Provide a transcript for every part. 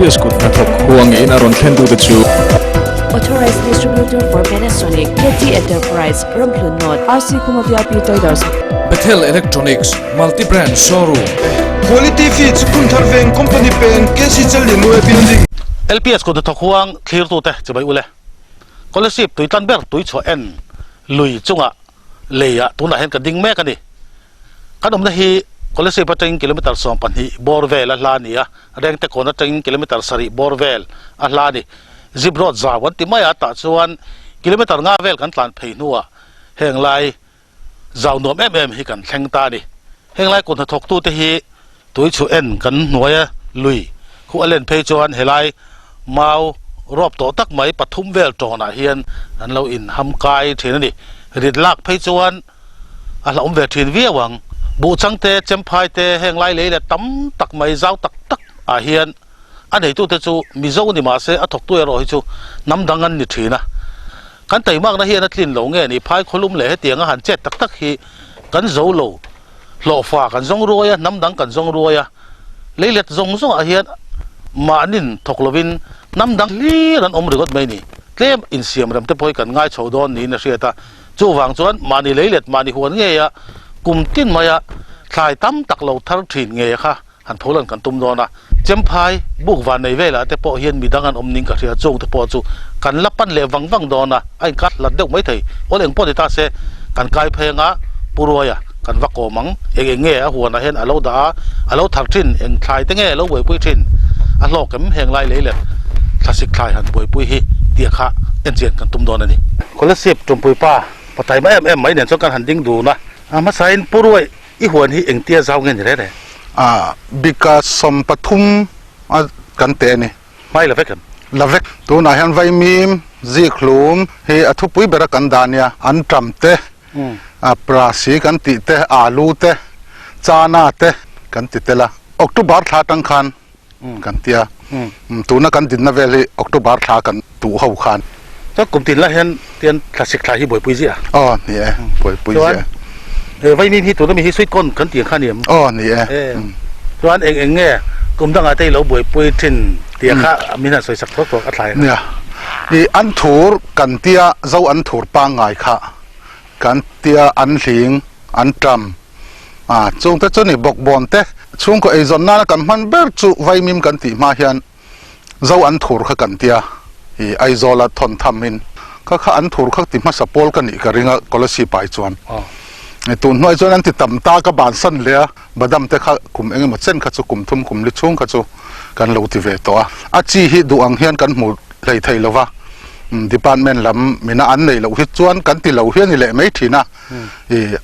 LPS kut na thok huang in aron thlen du chu Authorized distributor for Panasonic, KT Enterprise, Ramplun Nord, RC Kumavia Traders. Bethel Electronics multi-brand showroom. Quality feeds Kunthar Veng Company pen kesi chalin we building. LPS ko to huang clear tu te chabai ule. Scholarship tui tan ber tui cho en lui chunga leya tuna hen ka ding me ka ni. Kanom na hi scholarship pating kilometer som pan hi borvel a la ni a reng te kona ting kilometer sari borvel a la ni. Zibrod zawan ti maya ta chuan kilometer nga vel kan tlan phei nuwa heng lai zaw nom hi kan thleng ta ni heng lai kun thok tu te hi tui chu en kan hnuaya lui khu alen phei chuan helai mau rop to tak mai pathum vel tona hian an lo in ham kai thina ni rit lak phei chuan a hlom ve thin viawang bu changte chemphai te heng lai le tam tak mai zaw tak tak a hian anh ấy tu thế chú mizo ni mà sẽ thọc tu rồi chú nắm đằng anh ni thìn à căn tay mang na hiền na thìn lâu nghe ni phai khulum lệ tiếng hắn chết tắc tắc hi căn dấu lâu lộ phà căn zong ruồi à nắm đằng căn zong ruồi à lấy lệ zong zong à hiền mà anh in thọc lovin nắm đằng li ran om rigot mấy ni kem in siam ram te poi căn ngay chầu đòn ni na xia ta chú vàng chuan mà ni lấy lệ mà ni huan nghe à cùng tin mày à khai tam tắc lâu thar thìn nghe kha han tholan kan tum dona chemphai buk van nei vela te po hian midangan omning ka ria chong te po chu kan lapan le wangwang dona ai kat la deuh mai thei oleng po ta se kan kai phenga puroya kan wako mang enge a huana hen alo da alo thar thin eng thlai te nge lo boi pui thin a lokem heng lai le classic thlai han boi pui hi tia kha en chen kan tum dona ni scholarship tum pui pa patai ma em mai nen so kan han ding du na ma sain puroi i huan hi eng tia zaw ngen re because some pathum kan te ni mai la vekan lavek tu na han vai mim zi khlum he athu pui bera kan dania an tram te prasi kan ti te alu te chana te kan ti te la october tha tang khan kan tia tu na kan din na veli october tha kan tu ho khan cho kum tin la hen tian classic thai hi boi pui ji ni boi pui ji vai mi hi tu na mi hi sweet con kan ti khan niam ni chuan eng nge kum dang ate lo boi pui thin tia kha mina soi sak thok thok a thlai nia ni an thur kan tia zo an thur pa ngai kha kan tia an hling an tram chung te chu ni bok bon te chung ko ei zon na kan man ber chu vai mim kan ti ma hian zo an thur kha kan tia hi ai zola thon thamin kha an thur kha ti ma sapol kan ni ka ringa kolosi pai chuan tu noi chuan an ti tam ta ka ban san le badam te kha kum enge ma chen kha chu kum thum kum li chung kha chu kan lo ti ve to a chi hi du ang hian kan mu lei thei lova department lam mina an nei lo hi chuan kan ti lo hian ni le mai thina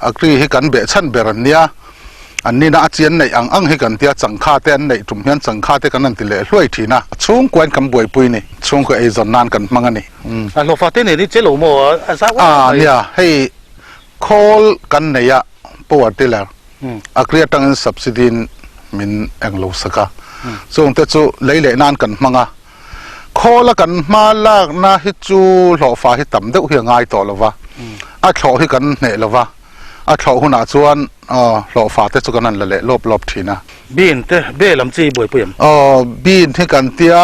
akri hi kan be chan beran nia an ni na chian nei ang hi kan tia changkha te an nei tum hian changkha te kan an ti le hloi thina chung kwan kam boi pui ni chung ko ei zon nan kan mangani lo fa te ni che lo mo a sa wa nia hei call kan neya power tiller akria tang subsidy min englo saka so te chu leile nan kan manga call kan ma lak na hi chu lo fa hi tam deuh hi ngai to lova a thlo hi kan ne lova a thlo huna chuan lo fa te chu kan an le lop thina bin te be lam chi boi puem bin hi kan tia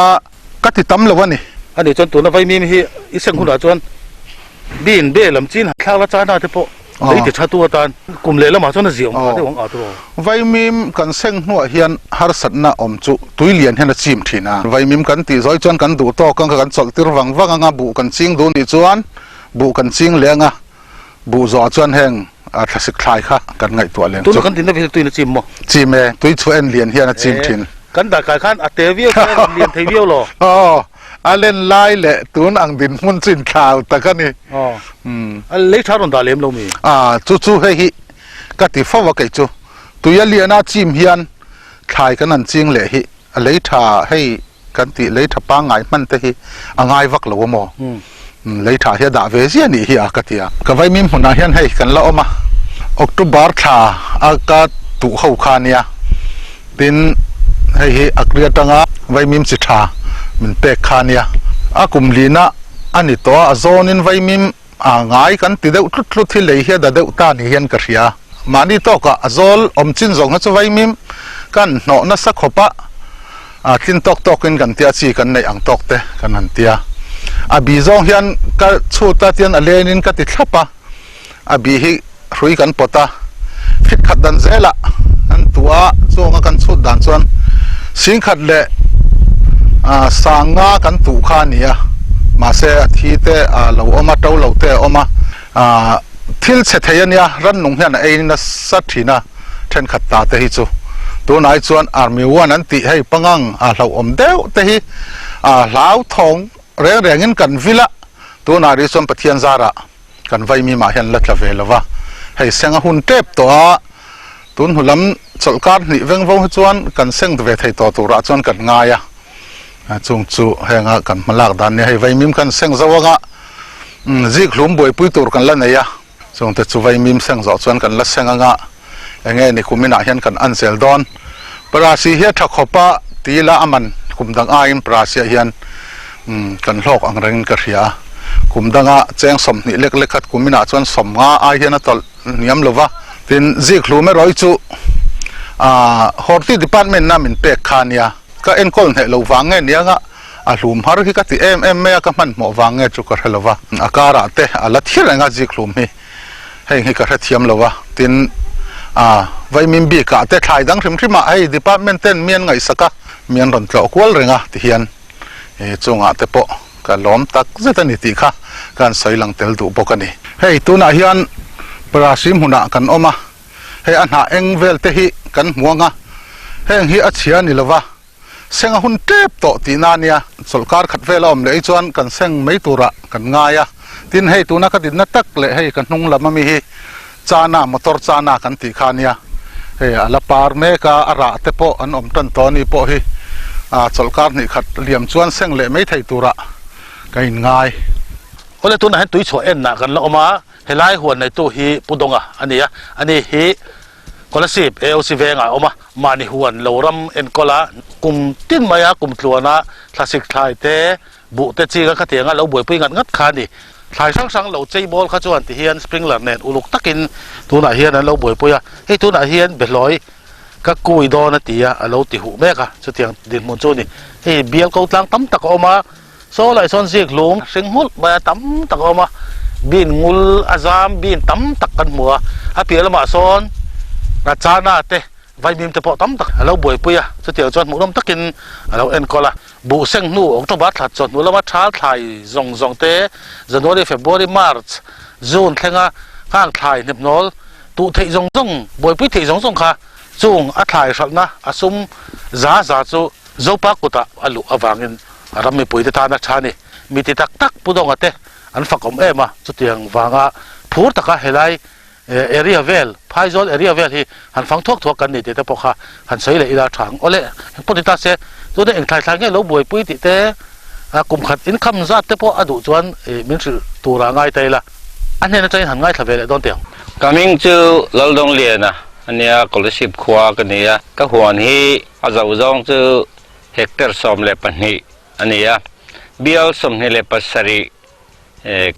ka ti tam lova ni ani chon tu na vai mi hi i seng huna chuan bin be lam chin thla la cha na te po lấy để cha tua tan cùng lệ là mà cho nó diệu mà thế ông ở thôi vai mim kan seng nuo hian har sat na om chu tui lian hian a chim thina vai mim kan ti zoi chuan kan du to kan chol tir wang anga bu kan ching du ni chuan bu kan ching lenga bu zo chuan heng a thlasik thlai kha kan ngai to leng tu kan tin na vi tui na chim mo chim e tui chu en lian hian a chim thin kan da kai khan a te viu lian thei viu lo alen lai le tun ang din mun chin thau takani lấy tháoron da lem lo mi chu hi ka ti fawa kai chu tuya liana chim hian thai kan an ching le hi lấy tha hei kan ti lấy tha pa ngai man te hi angai vak lo mo lấy tha hi da ve zia ni hi a ka tia ka vai mim huna hian hei kan la oma october tha a ka tu ho khania tin hei hi akria tanga vai mim chi tha min pe khania akum lina ani to azonin vai mim ngai kan ti deuh tlut hi lei hi da deuh ta ni hian ka ria mani to ka azol om chin zong na chu vai mim kan no na sa khopa tin tok in kan tia chi kan nei ang tok te kan han tia bi zong hian ka chuta tian alenin ka ti thlapa bi hi hrui kan pota fit khat dan zela an tua chonga kan chut dan chuan sing khat le sanga kan tu kha nia ma se thi te lo oma to lo te oma thil che theiania ran nung hian ein na sathina then khat ta te hi chu tu nai chuan army one an ti hei pangang lo om deu te hi lau thong reng in kan vila tu na ri som pathian zara kan vai mi ma hian la tla ve lova hei senga hun tep to a tun hulam cholkar ni veng vo chuan kan seng ve thei to ra chuan kan ngaya chung chu henga kan malak dan ne hei vai mim kan seng zawanga zik hlum boi pui tur kan la neya chung te chu vai mim seng zo chuan kan la senga nga enge ni kumina hian kan ansel don prasi hi thakhopa tila aman kumdang a in prasi hian kan hlok ang reng ka ria kumdanga cheng som ni lek lek khat kumina chuan som nga a hian atol niam lova tin zik hlume roi chu horti department na min pek khania ka enkol ne lo wange nianga hlum har hi ka ti em me ka man mo wange chu ka helova akara te ala thirenga zik hlum hi hei hi ka thiam lova tin vai min bi ka te thai dang thrim thima ai department ten mian ngai saka mian ron tlo kwal renga ti hian chunga te po ka lom tak zetani ti kha kan soilang tel du bokani hei tuna hian prasim huna kan oma hei anha engvel te hi kan muanga heng hi achia ni lova senga hun tep to ti nania solkar khat vela om le chuan kan seng mei tura kan ngaya tin hei tuna ka din na tak le hei kan hnung lama mi hi chana motor chana kan ti khania he ala par me ka ara te po an om tan to ni po hi cholkar ni khat liam chuan seng le mai thei tura kain ngai ole tu na hen tui chho en na kan la oma helai huan nei tu hi pudonga ani hi scholarship AOC venga oma mani huan loram en kola kum tin maya kum tluana classic thai te bu te chi ka khatenga lo boi pui ngat khani thai sang lo chei bol kha chuan ti hian sprinkler net uluk takin tuna hian an lo boi puya hei tuna hian beloi ka kui do na tia alo ti hu meka chutiang din mun chu ni hei bial ko tlang tam tak oma so lai son zik lung sing hul ba tam tak oma bin ngul azam bin tam tak kan mua a pial ma son na chana te vai mim te po tam tak alo boi puya chutiang chuan mu rom takin alo en kola bu seng nu october thlat chot nu lama thal thai zong te January February March June thenga khang thai nepnol tu thei zong boi pui thei zong kha chung a thai salna asum za chu zopa kuta alu awangin rami pui te thana thani mi ti tak pudong ate an fakom ema chutiang wanga phur taka helai area vel phaizol area vel hi han phang thok kan ni te pokha han soile ila thang ole potita se tu de eng thai nge lo boi pui ti te kum khat income za te po adu chuan min tura ngai taila ane na train han ngai thavele don teng coming to laldong liana ania scholarship khwa kania ka huan hi azau zong chu hectare som le pani ania bial som ni le pasari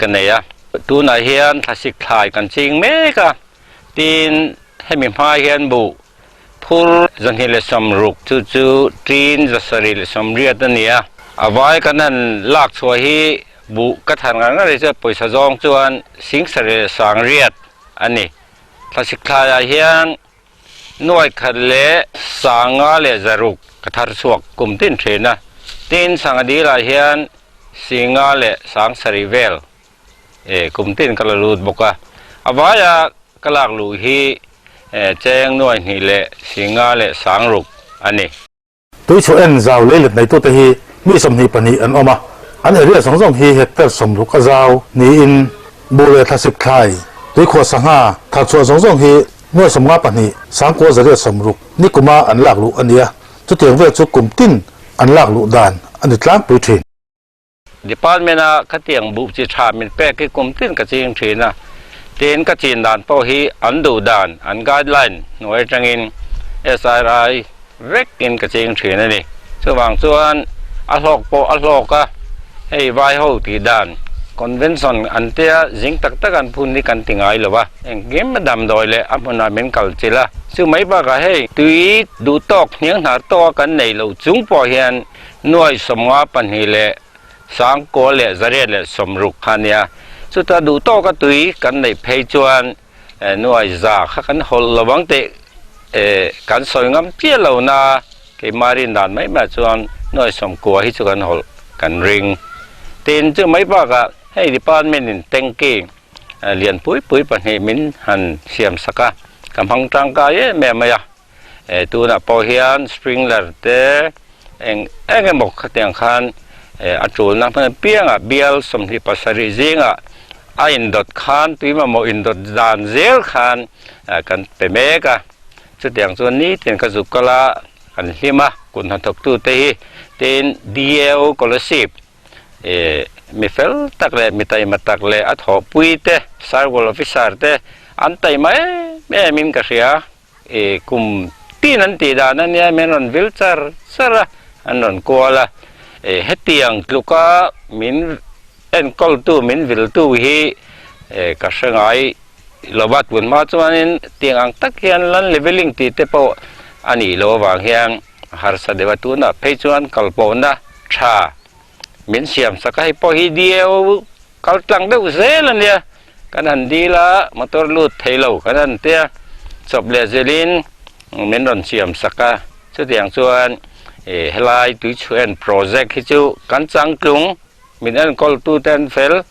kania tu na hian thasik thai kan ching me ka tin hemi phai hian bu phur zan hi le som ruk chu trin zasari le som riat ania avai kanan lak chua hi bu ka than nga re cha poisa jong chuan sing sare sang riat ani thasik thai hian noi khat le sanga le zaruk ka thar suak kum tin thena tin sangadi la hian singa le sang sari vel kum tin kala lut boka avaya kalak lu hi cheng noi ni le singa le sang ruk ani tui chu en zaw le let nei to te hi mi som ni pani an oma an area song hi hectare som ruk a zaw ni in bule thasik thai tui kho sanga thak chu song hi noi som nga pani sang ko zare som ruk ni kuma an lak lu ania chu tiang ve chu kum tin an lak lu dan ani tlang pui thin department a khatiang bu chi tha min pe ki kum tin ka ching thina ten ka chin dan po hi an du dan an guideline noi tangin SRI rek in ka ching thina ni chuwang chuan a hlok po a hlok ka hei vai ho ti dan convention an te jing tak tak an phun ni kan tingai lo wa eng game ma dam doi le amona men culture chu mai ba ga hei tui du tok hiang na to kan nei lo chung po hian noi somwa pan hi le sang ko le zare le somruk khania chu ta du to ka tui kan nei phei chuan noi za kha kan hol lawang te kan soi ngam pia lo na ke marin dan mai ma chuan noi som ko hi chu kan hol kan ring tin chu mai ba ga hei department in tengki lian pui pan hi min han siam saka kamhang tangka ye me maya tu na po hian sprinkler te eng mok khatiang khan atul na pianga bial somni pasari zinga a in dot khan tuima mo in dot dan zel khan kan pe meka chu tiang chuan ni ten ka zukala kan hlima kun han thok tu te hi ten DAO scholarship mi fel takle mi tai matakle at ho puite sargol officer te an tai mai me min ka ria kum tin an ti da nan ya menon vilchar sara anon koala hetiang tluka min en kol tu min vil tu hi ka sangai lobat bun ma chuanin tiang ang tak hian lan leveling ti te po ani lo wang hiang har sa dewa tu na phechuan kalpona tha min siam sakai po hi dio kal tlang deu zelania kanan dila motor lut thailo kanan te chop le zelin min ron siam saka chu tiang chuan helai tu chuan project hi chu kan chang tlung min an kol tu ten fel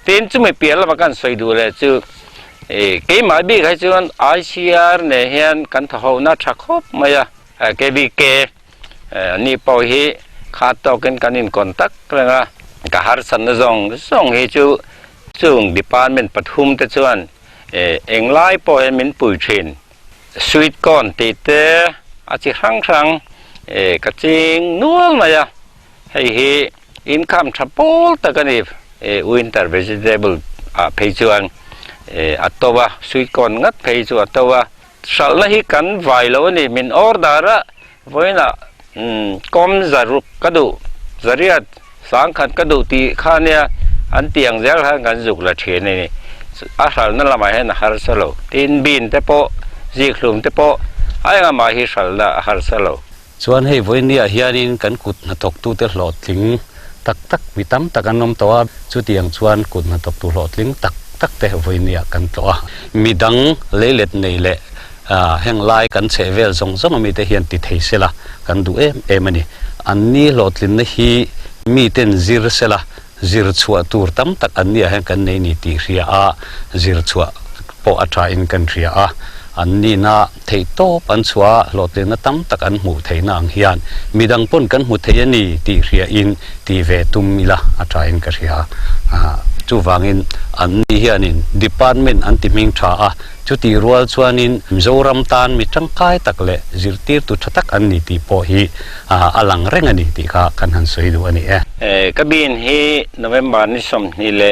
tin chu mai pial ma kan soi du le chu ke ma bi khai chuan ICR ne hian kan tho na thakop maya KBK ni po hi kha to kan in contact nga ka har san na zong hi chu chung department pathum te chuan englai po min pui thin sweet corn ti te a chi rang ka ching nual maya hei hi income thapol takani winter vegetable phei chuan atowa sweet corn ngat phei chu atowa salna hi kan vai lo ni min order voina kom zaruk kadu zariat sang khat kadu ti khania an tiang zel han kan zuk la thene ni a sal na lama hen har salo tin bin te po ji khlum te po ai nga ma hi sal da har salo chuan hei voinia hianin kan kut na tok tu te hlot tling tak tak mitam takanom towa chu tiang chuan kut na tok tu hlot tling tak tak te voinia kan towa midang leilet nei le heng lai kan chevel zong mi te hian ti thei sela kan du em ani anni lotlin na hi mi ten zir sela zir chua tur tam tak anni heng kan nei ni ti ria a zir chua po atha in kan ria a anni na thei to pan chua lotlin na tam tak an mu thei na ang hian midang pon kan mu thei ani ti ria in ti ve tum mila atha in ka ria chu wangin anni hianin department antiming tha a chuti rual chuanin mizoram tan mi tangkai takle zirtir tu thatak anni ti po hi alang reng ani ti kha kan han soi du ani kabin hi November ni som ni le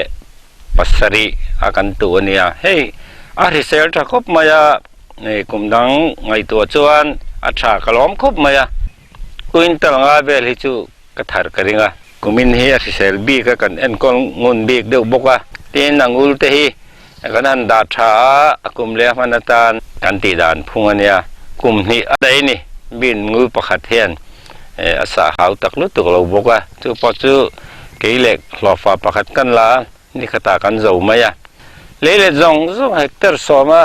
pasari akan tu ania hei a result tha khop maya kumdang ngai to chuan acha kalom khop maya quintal nga vel hi chu kathar karinga kumin hi a result bi ka kan en kol ngun bik deu boka tin angul te hi kanan da tha akum le manatan kan ti dan phungania kum ni adai ni bin ngul pakhat hian asa hau tak lu tuk lo boka chu po chu keilek hlofa pakhat kan la ni khata kan zo maya lele zong hectar soma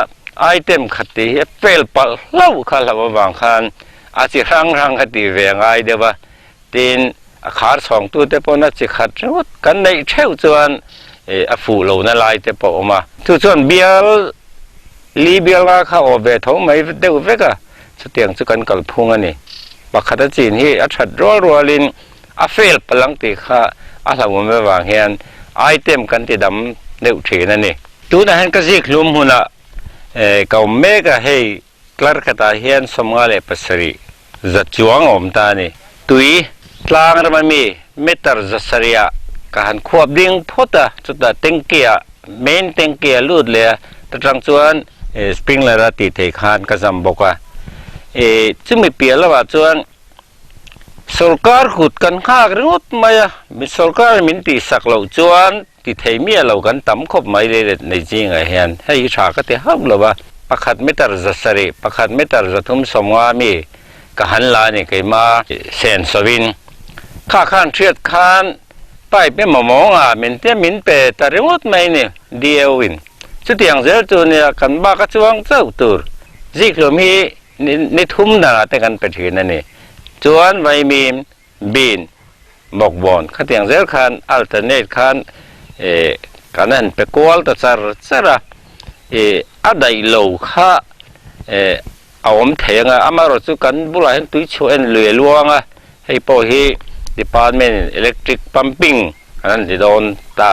item khati he pel pal lau khala wang khan a chi rang hati ve ngai dewa tin a khar song tu te pona chi khat rut kan nei theu chuan a fu lo na lai te po ma tu chuan bial li bial nga kha o ve tho mai deu veka chu tiang chu kan kal phung ani pakhat a chin hi a that rolin a fel palang ti kha a hlaw me wang hian item kan ti dam deu thina ni tu na han ka zik lum huna ka mega hei klar kata hian somale pasari za chuang om ta ni tui tlang ramami meter za saria kahan khuap ding phota chuta tengkia main tengkia lut le tatang chuan sprinkler ti thei khan ka jam boka chumi piala wa chuan sarkar khut kan kha ringot maya mi sarkar min ti saklo chuan ติเทมีเรากันตั้มคบไม่เลยในจริงไอ้เห็นให้ชาก็เตะห้ามเลยว่าประคัดไม่ตัดจะสริประคัดไม่ตัดจะทุ่มสมว่ามีกหันลานี่ก็มาเซนสวินข้าข้านเชียดข้านไปเป็นหมองมินเตี้ยมินเปแต่เรื่องไม่เนี่ยเดียววินสุดอย่างเจ้าตัวเนี่ยกันบ้าก็ช่วงเจ้าตัวจิกเรามีในทุ่มนาแต่กันไปถึงนั่นนี่จวนไวมีบินบอกบอนขัดอย่างเจ้าข้านอัลเทอร์เนทข้านกันนั้นไปกวลตัดสระอะไรเหล่าข้าเอาอมเถียงอามารถสุกันบุหรี่ตุ้ยชวนเรือลวงให้พอให้ department electric pumping อันนั้นจะโดนตา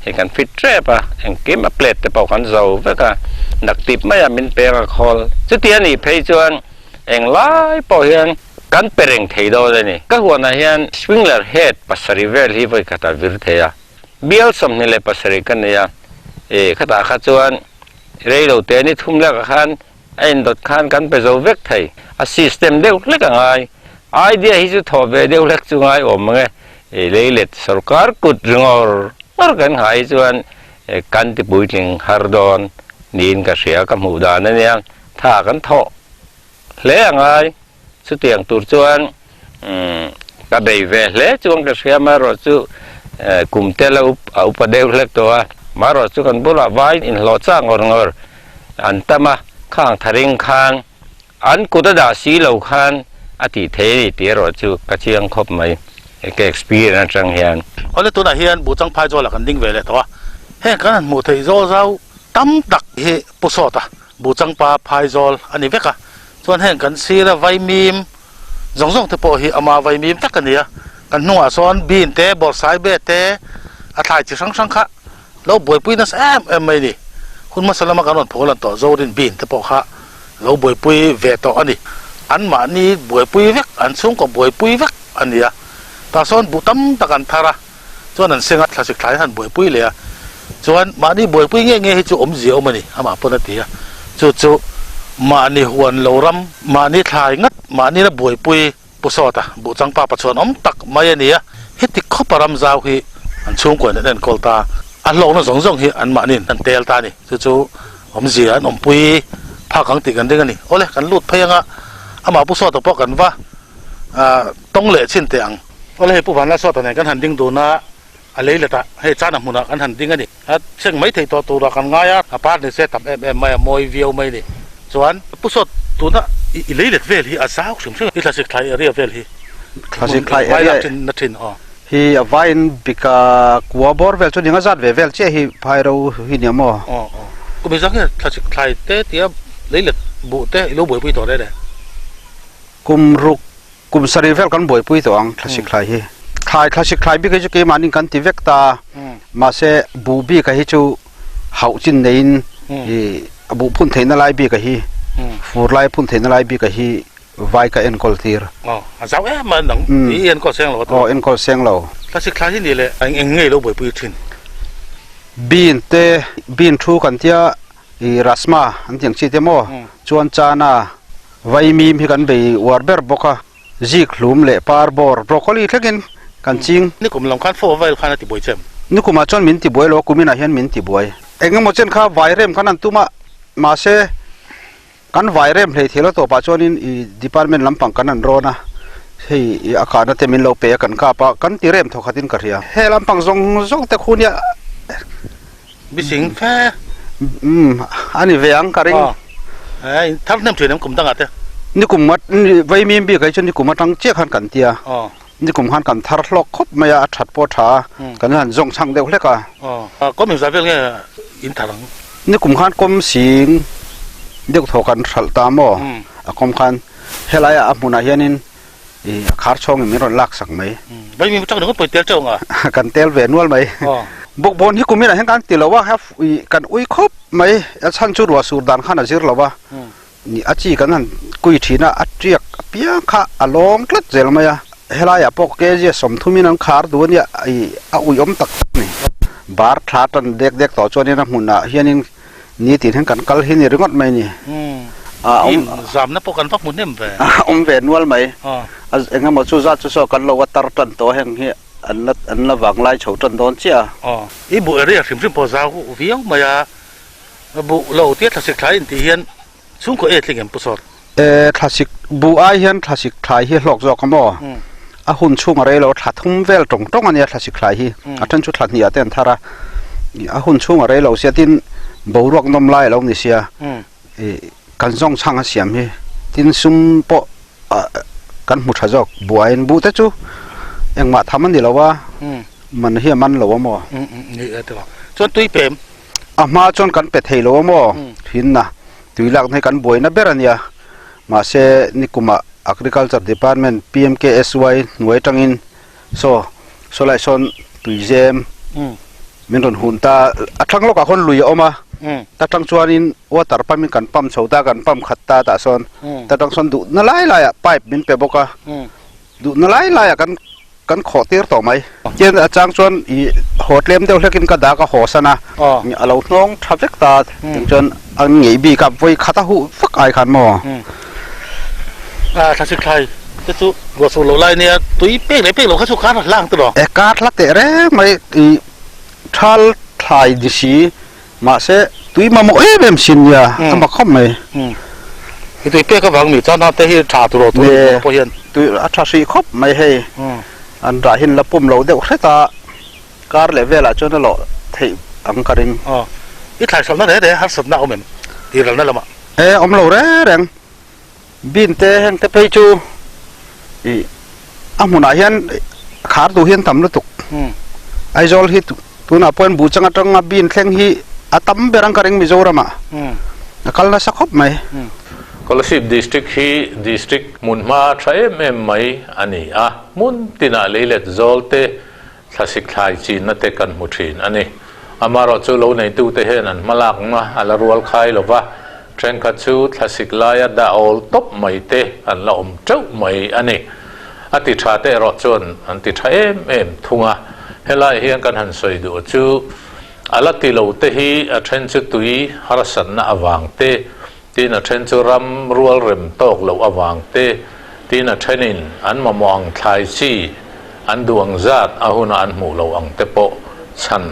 ให้กันฟิตเทปเองเก็บมาเปลี่ยนแต่พอกันเจ้าเพื่อกันนักติดไม่ยามินเปรย์คอลสุดที่นี่เพย์จวนเองไล่พอเห็นกันเปร่งเทโดเลยนี่ก็หัวหน้าเห็น sprinkler head ปัสริเวลที่ไปขัดวิรเทียเบี้ยสมนี่เลยปัสริกันเนี่ยขัดขัดจวนเรื่องเราเตนี่ทุ่มแล้วกันไอ้ดดขันกันไปเจ้าเวกไทยsystem เดียวเล็กง่ายไอเดียที่จะทบเดียวเล็กจุงไงผมไงเลยเล็ดสรการกุดรึงอร์กันหายจวนกันที่ปุยถึงฮาร์ดอนนี่นก็เสียกับหมู่ดานนั่นเองถ้ากันทอเลี้ยงไงสุดที่อย่างตัวจวนก็ได้เวลเลี้ยจวนก็เสียมารอจูกลุ่มเตลอุปเดียวเล็กตัวมารอจูกันบุระไว้อินหลอดสร้างอร์งอร์อันตมาข้างทาริงคานอันกุตดาสีเหล่าคานอติเทนี่ที่รอจูกระเชียงคบไหมเก็กซ์พีเรียนจังเฮียนเอาเลยตัวไหนเฮียนบุจังพายโจหลักกันดิ้งเวเลยตัวเฮ้กันหมู่ไทยโจเจ้าตั้มตักเฮปุโสตะบุจังปาพายโจอันนี้เวกะส่วนเฮกันซีระไวมีมจงที่พอเฮอามาไวมีมตักกันเนี่ยกันนัวซ้อนบินเตะบอสายเบเตะอาทายจิสังขะแล้วบวยปุยนั่นไม่นี่คุณมาสลามกันนพลันต่อโจดินบินเตะปอกะแล้วบวยปุยเวต่ออันนี้อันมานี่บวยปุยเวกอันสูงก็บวยปุยเวกอันนี้ตาซ้อนบุตั้มตะกันทาระส่วนนั้นเสียงอัดคลาสสิกไทยหันบวยปุยเลยส่วนมานี่บวยปุยเงี้ยให้จู่อมเสียวมานี่อามาปนตีจู่มานี่หวนเหลารำมานี่ทายงัดมานี่นะบวยปุยปุโสตะบุจังปาปัจจุบันอมตักมาอย่างนี้เฮ็ดที่ข้อปรำจาวฮีอันสูงกว่านั่นกอลตาอันโลกนั่นสองฮีอันมานี่อันเตลตานี่จู่อมเสียอมปุยพาขังติกันได้กันนี่โอ้เลยกันลุดพยังอามาปุโสตะพอกันว่าต้องเละชิ้นเตียงโอ้เลยผู้พันละสอดตอนไหนกันหันดิ้งดูนะอะไรเลยตาให้จ้าหนุ่มนะกันหันดิ้งกันนี่เช่นไม่ถึงตัวกันง่ายอ่ะพาร์ทนี่เสร็จทำไม่มวยวิวไม่นี่ส่วนผู้สดตัวน่ะอีเลยเล็ดเวลฮีอาสาวสมชื่ออีคลาสสิกไทยเรียเวลฮีคลาสสิกไทยเรียนัทินฮีอวายน์บิกากัวบอร์เวลจนยังจัดเวลเจ้าฮีพายเราฮีเนี่ยมั้งก็ไม่ใช่แค่คลาสสิกไทยเตะที่เลยเล็ดบุเตะลูกบุยปุยต่อได้เลยกุมรุกกุมสรีเวลกันบุยปุยตัวอังคลาสสิกไทยฮีคลาสสิกไทยบิกจะเกี่ยมันนี่กันที่เวกตามาเสบูบีกับฮิจูเฮาจินเนินบุพุ่นเทนอะไรบีกับฮีฟูร์ไลพุ่นเทนอะไรบีกับฮีไวกับเอ็นคอลทีร์เจ้ามันหนังนี่เอ็นคอลเซียงเราเอ็นคอลเซียงเราคลาสสิกไทยที่นี่เลยเอ็งเงี้ยเราบุยปุยทิ้งบินทูกันเทียรัสมาอันที่ยังชีเตโมชวนจานาไวมีมกันไปวอร์เบอร์บกะจิกลุมเล่ปาร์บอร์บรอกโคลีเล็กินกันจริงนี่กลุ่มลำคันโฟไวคันติบวยเจมนี่กลุ่มมาจนมินติบวยโลกุมินาเฮียนมินติบวยเอ็งก็มาเช่นข้าไวเรมขนาดตัวมาเสกันไวเรมเลยที่เราตัวปัจจุบันอีดีพาร์ตเมนต์ลำปังกันนั่นรอนะเฮ้ยอาการนั่นเต็มินเราเปย์กันข้าปะกันที่เรมทอขัดินกันเรียเฮ้ลำปังซงแต่คุณเนี่ยบิสิงแฟอันนี้เวียงการิงทับน้ำถือน้ำกลุ่มตั้งอัดนี่กลุ่มมัดไว้มีบีกันจนนี่กลุ่มมัดตั้งเจ้าขันกันเตียนี่กลุ่มขันกันทาร์ลอกคบไม่อาชัดปอชากันนั่นจงช่างเดียวเล็กก็มีสายเรื่องอินทารังนี่กลุ่มขันกลมสิงเด็กถกันสัลตามอกลมขันเฮลัยอามุนาเฮียนินคาร์ช่องมีรถลักสักไหมไม่มีจังหนึ่งก็เปิดเตี้ยจงกันเตลเวนวลไหมบกบนที่กุมินะเห็นกันติลว่าครับกันอุ้ยครบไหมฉันชุดว่าสูดดันขันจิรละว่านี่อาจีกันนั่นกุยทีน่ะอาจีกเปียข้าอารมณ์กลัดเจลไหมเฮลายาปกเกจสมทุมินังคาร์ดูเนี่ยไอ้อุ้ยอมตักนี่บาร์ทาตันเด็กต่อจวนนี่นะมุนนะเฮียนี่นี่ติดเห็นกันกัลเห็นนี่รึงอดไหมนี่สามนับปกันพักมุนเนี่ยมั้ยเวนวลไหมเอ็งมาจูจัดจูสกันเราวัดตรตันโตแห่งเฮีย อันละวางไล่เฉาจนโดนเจ้า อ๋ออีบุเรียกริมพอซาวเวียวมายาบุเราเตี้ยทัศน์ไทยที่เฮียนสูงกว่าลิงเอ็มปุสอดคลาสสิกบูไอเฮียนคลาสสิกไทยเฮียหลอกจอกมั้งหุ่นช่วงอะไรเราถัดทุ่มเวลตรงอันนี้คลาสสิกไทยเฮียท่านชุดถัดเนี่ยเต้นทาระหุ่นช่วงอะไรเราเสียดินบูรวกน้ำลายเราเนี่ยเสียกันซ่องช่างเสียมเฮียดินซุ่มปะกันมุดจอกบัวเอ็นบูเตจูยังมาทำมันเดี๋ยวเราว่ามันเฮียมันเราว่ามั้งนี่ตัวจนตุยเพ็มมาจนกันเป็ดเฮโลมั้งหินนะตุยหลักในกันบวยนะเบรันยามาเสนิคุมา Agriculture Department PMKSY หน่วยจังอินโซไลซอนตุยเจมมินรอนหุ่นตาทั้งโลกคนลุยออกมาแต่ทั้งชวนอินว่าตาปั๊มมีกันปั๊มโซดากันปั๊มขัดตาตาซอนแต่ทั้งซอนดูน่าไล่อะไปมินเปบกะดูน่าไล่กันขอเตี้ยต่อไหมเจนอาจารย์ชวนอีโหดเลี้ยมเดียวเล็กินกระดาษก็หอสนะเราน้องทับเล็กตาจนอันหงีบีกับไว้ขัดหูฟักไอขันหม้อทัศน์ไทยจะสู้วัวสูโลไลเนี่ยตุยเป้งไหนเป้งเราเขาสุขาล่างตัวการ์ดละเตะเร่ไม่ทัลไทยดิสีมาเสตุยมาโมเอ็มสินยาทำมาข้อมไหมตุยเป้ก็หวังมีเจ้าหน้าที่ชาตัวตัวพอเห็นตุยอัตราสีครบไม่ให้อันราหินละปุ่มเราเดี๋ยวแค่ตาการเลเวลจนนั่นหรอที่อังการิงอีถ่ายสำนักไหนฮัตสันน่าเอาเหม็นที่เรานั่นละมั้งอมเราแรงบินเตะเตะไปจูมุนาเฮียนขาดูเฮียนทำลุตุกไอจอลฮิตตุน่าเป็นบูจังจังบินแข่งฮีตั้มเบรังการิงมิโซรามานักล่าสักครบไหมกอลสิบดิสตริกฮีดิสตริกมุนมาใช้เอ็มไหมอันนี้มุนตินาเลเลตโซลเตทศิกไทยจีนนั่นเตกันมุทินอันนี้อามารอจูโลในตู้เตเฮนันมาลักมาอัลรัวลไคลว่าเทรนคัตชูทศิกลายดาโอลตบไม่เตอันละเจ้าไม่อันนี้อติชาเตรอจนอันติชาเอ็มทุ่งเฮลัยเฮียนกันหันสวยดูจูอัลติโลเตฮีเทรนชูตุยฮาร์สันนาอวังเตที่นัทเทนจูรัมรัวเริมโตกเหลวอวังเตที่นัทเทนินอันมามองไทยซีอันดวงจัดอาหุนอันหมู่เหลวอังเตโปชัน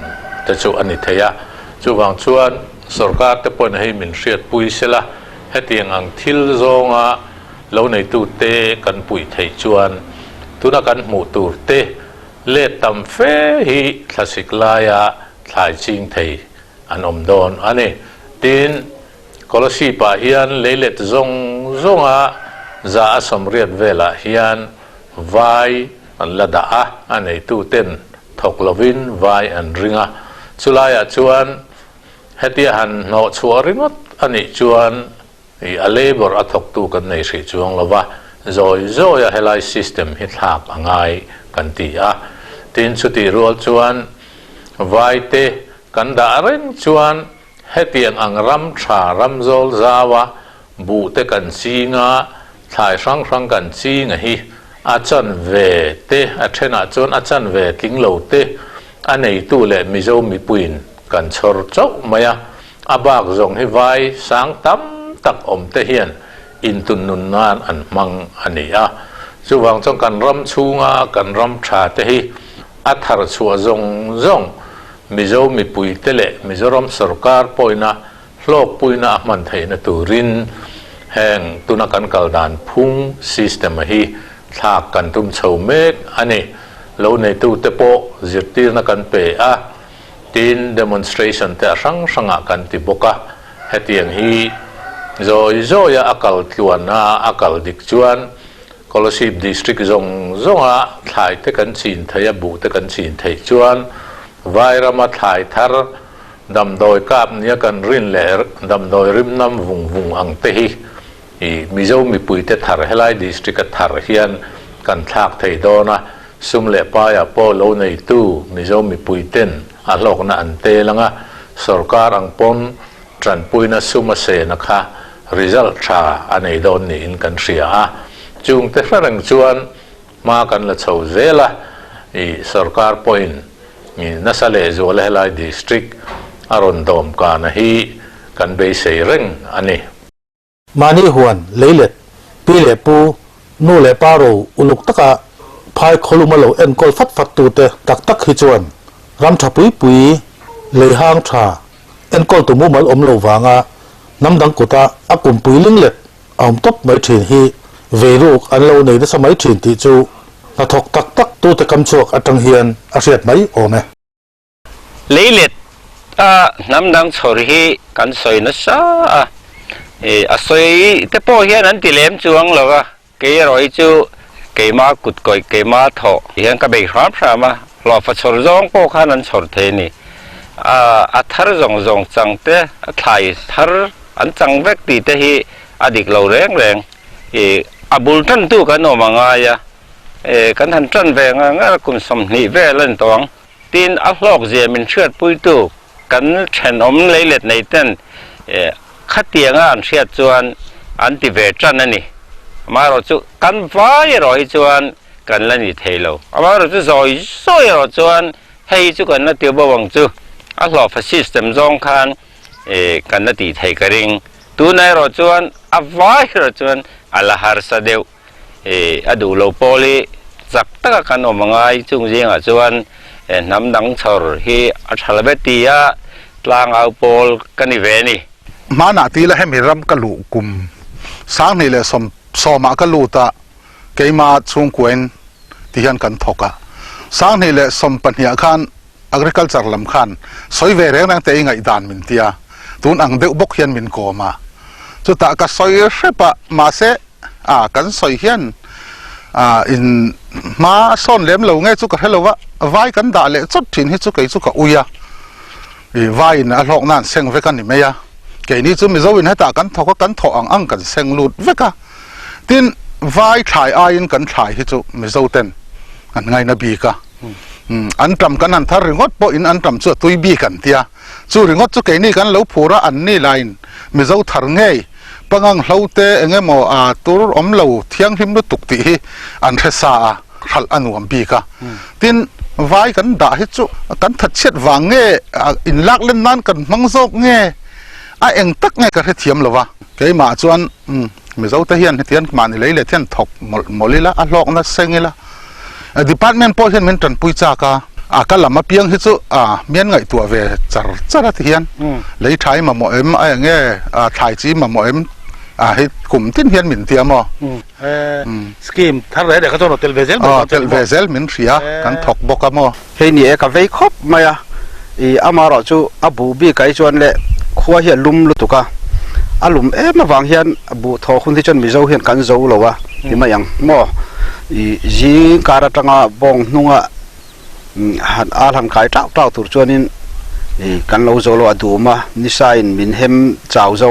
แต่จูอันนิเทียจูบางชวนสุรการเตโปนให้มินเชียดปุยเสละให้เตียงอังทิลซงะเหลวในตูเตกันปุยไทยชวนตุนักันหมู่ตูเตเลตัมเฟฮีคลาสิกลายาไทยจิงไทยอันอมดอนอันนี้ดินกอลสีปะเฮียนเลเลตซงจะสมเรียดเวลาเฮียนไวอันละดาอันนี้ตู้เต้นทกลวินไวอันริงสุลายชวนเฮติหันโนชัวริงอันนี้ชวนอเลบอร์ทกตู้กันในสิจวงละวะโซยเฮลัยซิสเต็มฮิตหักอ่างไงกันตีตินสุติรัวชวนไวเตกันดาริงชวนเฮตียงอังรัมชารัมโซลซาวะบูเตกันซีงาถ่ายช่างกันซีงาฮีอาจารย์เวเตอาเทนอาจารย์เวกิงโลเตอันนี้ตู้เล่มิโซมิปุยนกันชอร์เจ้ามาอาบากจงให้ไว้สังตั้มตักอมเตเฮียนอินตุนนุนนานอันมังอันนี้จู่วางจงกันรัมชูงากันรัมชาเตฮีอัฐารชัวจงมิโซมิปุยเตเลมิโซรัมสุรการปอยนะโลกปุยนะมันไทยนะตูรินแห่งตุนักันกัลดานพุ่งซิสเต็มฮีทากกันตุมเฉาเมกอันนี้เราในตู้เตโปจิตตีนักันเปะทีน demonstration แต่สังกันติบกะเหตุอย่างฮีโซยาอักลทวนอักลดิกจวนกอลสิบดิสตริกจงถ่ายเตกันจีนไทยบูเตกันจีนไทยจวนไวรามาถ่ายทาร์ดำโดยกาบเนี้ยกันรินเล่ดำโดยริมน้ำวุงอังเตฮีมิโซมิปุยเตทาร์เฮลัยดิสตริกทาร์เฮียนกันทักไทยโดนะซุมเล่ปายาโปโลในตู้มิโซมิปุยเต้นอัลโลกนะอันเตลังสุรการอังปนตรันปุยนะซุมาเซนะคะ result ชาอันนี้โดนนี่อินกันเสียจุงเตฟรังจวนมากันละเฉาเวละสุรการปอยน์นัสเลโซเลไลดิสตริกอารอนดอมกานะฮีกันเบยเซริงอันนี้มานี่หวนเลยเล็ดปีเล็ปูนู่เล็ปาโรอุลุกตะกะ พายโคลุมาโลเอ็นกอลฟัดฟัดตูเตตักตักฮิจวนรำทับปุยเลยห้างชาเอ็นกอลตัวมูมัลอมโลวางาน้ำดังกุตาอากุมปุยลิงเล็ดอมตบไม่ถินฮีเวรุกอันโลในสมัยถินติจูนาทกตักตักตูเตกำชวกอัตังเฮียนอาเซียดไหมโอเมเลยเล็ดน้ำดังชอรีกันสวยนะซะสวยแต่พอเฮียนั้นติเลมจวงหรอกเกยรอยจูเกยมากุดก่อยเกยมาทอเฮียนก็เบิกรับพระมาหล่อฟัดชอร์จงพวกข้านั้นชอร์เทนี่ทาร์จงจังเตะไทยทาร์อันจังเวกตีเตะอดีตเราแรงบุลตันตู้กันโนมังไงกันทันจันแวงงั้นกุมสมนิเวลันตวงตีนอัลลอกเจียมินเชื่อปุยตู้กันเชนอมเลยเล็ดในเต้นขัดเตียงอันเชียจวนอันติเวจันนั่นนี่มาเราจูกันไฟรอยจวนกันละนี่เทโลมาเราจูซอยเราจวนให้จูกันละเตียวบวังจูอัลลอฮ์ฟาซิสเต็มจงคันกันละตีเทกริงตัวในเราจวนอัฟไฟเราจวนอัลลอฮ์ฮาร์สเดียวอดูโลโปลีจักตะกันออกมาไงจุงเจียงจวนน้ำดังชอร์ฮีอัชลเบตียะกลางเอาโปลกันอีเวนี่มาหน้าที่ละให้มีรำกะลุกุมสร้างนี่เลยสมากะลุตะเกยมาช่วงกวนที่ยันกันทกะสร้างนี่เลยสมปัญญาขันagriculture ลำขันสวยเวรนั่งเตยงไงด่านมินเตียตุนอังเดอุบกเฮียนมินโกมาจุดตะก็สวยเสปะมาเสกันสวยเฮียนอินมาซ่อนเลี้ยมเราไงจุกให้เราว่าไว้กันด่าเลยจุดถิ่นให้จุกไอ้จุกอุยะไว้นะหลอกนั่นเซ็งเวกันนี่ไหมยะเกนี้จุไม่รู้วินให้ตากันทอกกันทออังกันเซ็งลุดเวกะทินไว้ถ่ายอายินกันถ่ายให้จุไม่รู้เต้นอันไงนะบีกะอันจำกันนั่นถ้าเรื่องวัดพออินอันจำจุดตุยบีกันเตียจุเรื่องวัดจุกไอ้นี่กันแล้วผัวอันนี่ไลน์ไม่รู้ทาร์ไงปังอังเราเตะเงี้ยมอตัวอมเราเที่ยงพิมพ์ตุกตีอันเทศาขัดอันวันบีกะทินไว้กันด่าให้จุกันทัดเช็ดวางเงี้ยอินลักเล่นนั่นกันมังโซกเงี้ยเอ็งตักเงี้ยกันให้เทียมหรอวะเกี่ยมาจวนไม่รู้แต่เฮียนให้เทียนมาในเลยเลยเทียนถกหมดเลยละอันลอกนั่นเซ็งเลยละdepartment พอเห็นมันจันปุยจากะก็ลำมาเพียงที่สุเมียนไงตัวเวจระที่เห็นเลยถ่ายมาหมอเอ็มไอ้เงี้ยถ่ายจีมาหมอเอ็มให้กลุ่มที่เห็นมินเทียมสกีมท่านไรเดี๋ยวเขาต้องเทลเวเซลเทลเวเซลมินเสียกันถกบกมอเฮ้ยนี่กับเวคบมาอ่ะอามาเราจูอาบูบีไก่จวนเละขัวเหียลุมลุตุกะอาลุมมาวางเหียนอาบูทอคุณที่จนมีเจ้าเหียนกันเจ้าหรอวะนี่มาอย่างมอจีการตั้งบงนุ่งหันอาหันขายเจ้าตัวจวนนี้กันเราโจโลอดูมานิสัยมินเฮมเจ้าเจ้า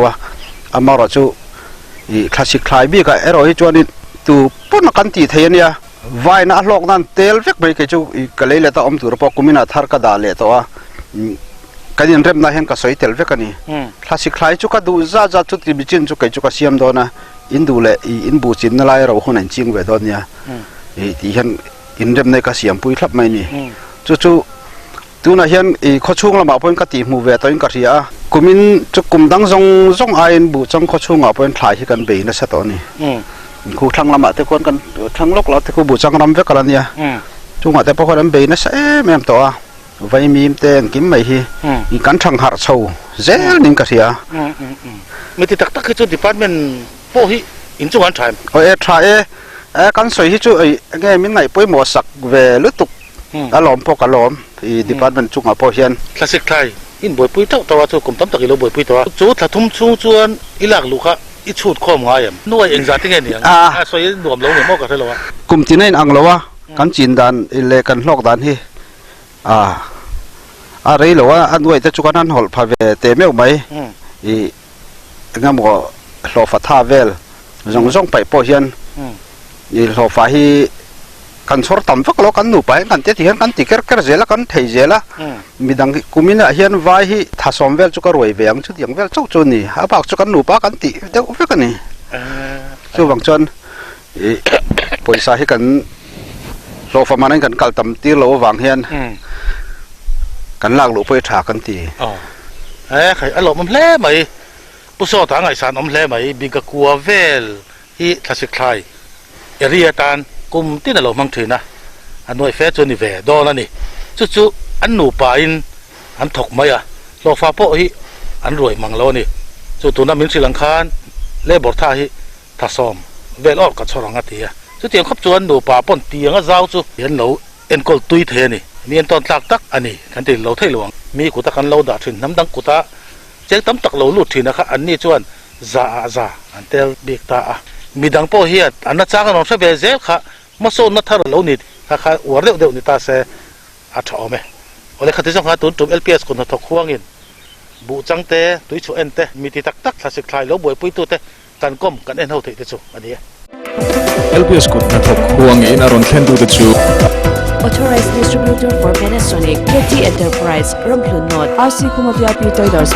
อามาเราจูคลาสสิกคลายบีกับเอโรฮิจวนนี้ตัวปุ่นกันตีเทียนเนี่ยไว้น่าลอกนั่นเตลเวกไปกับจูก็เลยเลตอมตัวปกุมินาทาร์กดาเลตัวกันยันเริ่มน่าเห็นกับสวยเตลเวกันนี่คลาสสิกคลายจูก็ดูจ้าจุดที่บิจินจูก็จูก็เสียมโดนะอินดูเลยอินบูจินนั่นแหละเราคนนั้นจริงเวดอนเนี่ยที่เห็นอินเริ่มในกระเสียมปุยทับไม่นี่จู่ๆตัวนั้นเห็นข้อช่วงละมาเป็นกติมูเวตอนกระเสียกุมินจุกุมดังจงไอ้บูจังข้อช่วงอ่ะเป็นถ่ายที่กันเบย์นั่นซะตอนนี้คู่ทั้งละมาแต่คนกันทั้งโลกเราแต่คู่บูจังรำเวกันเนี่ยจุงอ่ะแต่พอคนนั้นเบย์นั่นซะแม่ตัวไว้มีมเต็งกิมไม่ฮีอีกันทั้งหาร์โซ่เซลนิ่งกระเสียไม่ติดตักคือจุด department พวกที่อินจุวันถ่ายถ่ายกันสวยที่จุไงมินไหนป่วยหมอสักเวลุตุกอารมณ์พวกอารมณ์ที่บ้านมันจุงอ่ะพอเห็นคลาสสิกไทยอินบวยปุยเท่าตัวจุกลุ่มตั้มตะกิโลบวยปุยตัวจุดถ้าทุ่มชูจวนอีหลักลูกะอีชุดข้อมง่ายน่วยเองจะที่ไงเนี่ยสวยรวมลงเนี่ยมากกว่าเท่าไหร่วะกลุ่มที่นั่นอังเราวะกันจีนดันเล่กันลอกดันที่อะไรหรอวะอันด้วยจะจุกันนั้นหอลพาเวเตะไม่ออกไหมงั้นบอกหล่อฟ้าท่าเวลจงไปพอเห็นนี่หล่อฟ้าที่กันสอดต่ำฟักเรากันหนูไปกันเตี้ยที่เห็นกันติเกอร์เกอร์เจล่ากันเทเจล่ามีดังกุมินะเห็นไว้ที่ถ้าสมเวลจุกรวยเวียงจุดอย่างเวลจุกจนนี่หาปากจุกันหนูปากันติเดี๋ยวเวกันนี่จุบางจนปอยสาให้กันหล่อฟ้ามันกันกัลต่ำตีเราวางเห็นกันลากหลุไปถากันตีใครอารมณ์มันแล่ไหมผู้สอทางไอสารอมแล่ไหมบิกกัวเวลที่คลาสสิกไทยเอริยตัน กุมที่นั่นเรามังถือนะอันหน่วยเฟสจนนี่แหวดอนั่นนี่จู่ๆอันหนูป่าอินอันถกไหมอ่ะโลฟ้าโปะฮิอันรวยมังเรานี่จู่ตัวนั้นมินสิลังคานเล่บอร์ท่าฮิท่าซ้อมเวลออกกับชอรังอาทิตย์จู่เตียงขับจวนหนูป่าป่นเตียงก็เจ้าจู่เห็นเราเอ็นกอลตุยเทนี่มีอันตอนตักอันนี้กันที่เราเทหลวงมีกุตะกันเราด่าถึงน้ำดังกุตะเจ๊ตั้มตักเราลุดทีนะครับอันนี้จวนจ่าอันเตลเบียกตามีดังโปเฮียอันนั้นจ้างน้องเสเบเซลค่ะมาโซนนัทธาเรานี่ค่ะวัวเร็วนี่ตาเสอัฐเอาไหมโอเลขัดที่สองขาตุนจุ่ม LPS คนทกควงอินบุจังเตะตุยชูเอ็นเตะมีที่ตักถ้าสิคลายแล้วบวยปุยตัวเตะกันก้มกันเอ็นเท่าที่จะชูอันนี้ LBS กดนะทกควงอินอารอนเทนดูเดจู Authorized distributor for Panasonic, KT Enterprise, Romplun North, RC Kumavia Pitoidors.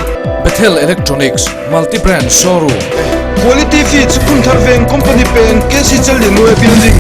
Bethel Electronics Multi-Brand Showroom Quality feeds kun tharveng company pen kesi chalin we building